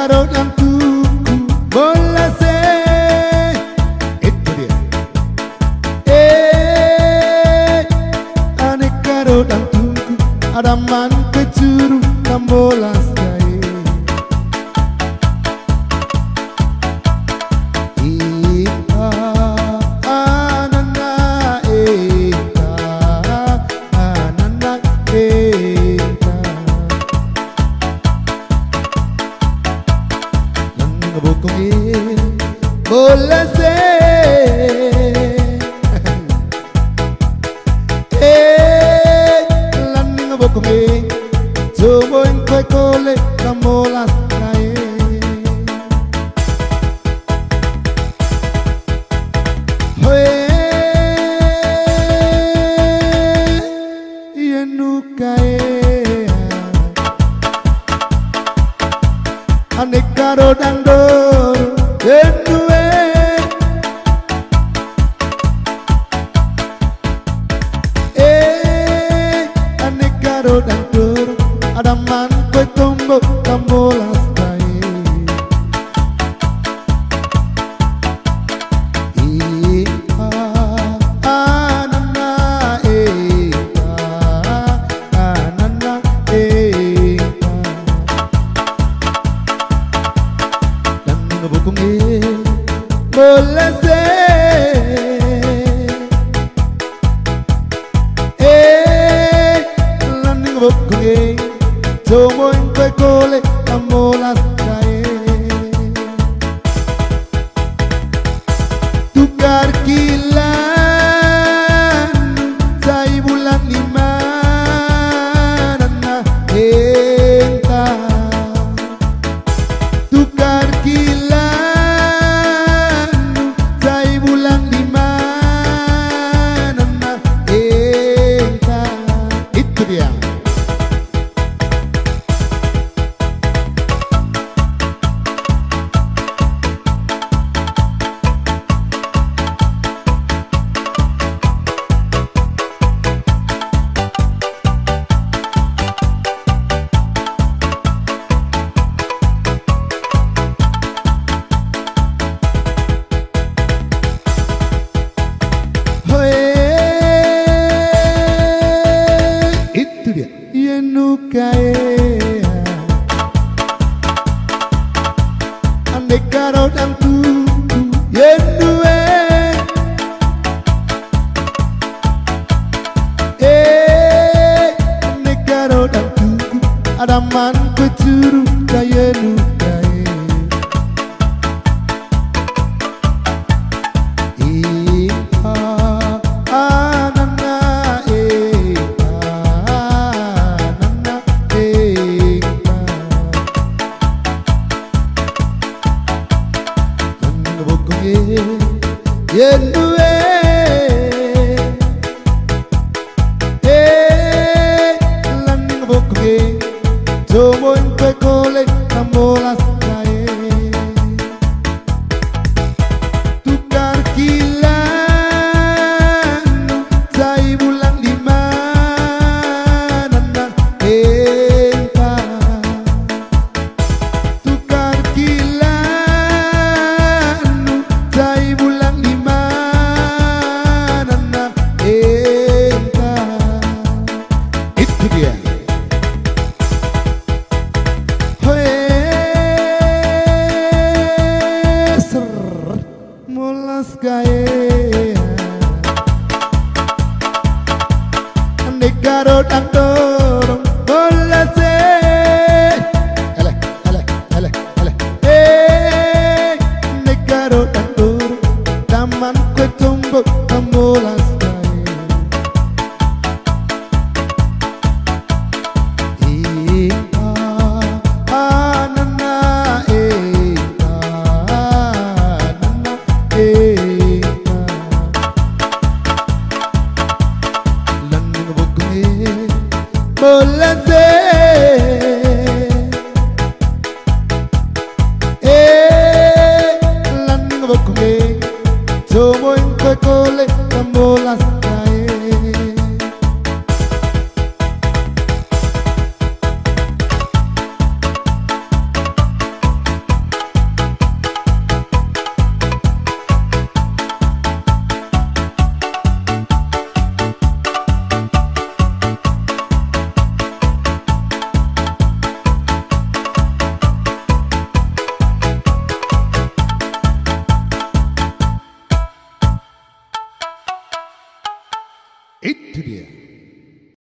karo dan tuku bola se. Itu dia. Ane karo dan tuku ada man kecuru dan bola se. Bola se landing bokong jomo en kue kole kamola nae hoe yenu kae ane karo dangdor yenu dan tur ada man kue tombo kambolas bae anana dan ngebukung bola se jomo en kue kole kamolas kae tukar kilan sai bulan lima nana enta tukar kilan sai bulan lima nana enta. Itu dia. Itu dia yenu kae ane karo dan tuku yenu ane karo dan tuku ada man kecuru kayenu kae yenu landing bokong jomo en kue kole kambolas kae tukar kilan sai bulan lima nana enta tukar kilan sai bulan lima nana enta. Itu dia. Molas gae ane karo dan dorong bola se ane karo dan dorong taman kue tombo kambolas bola se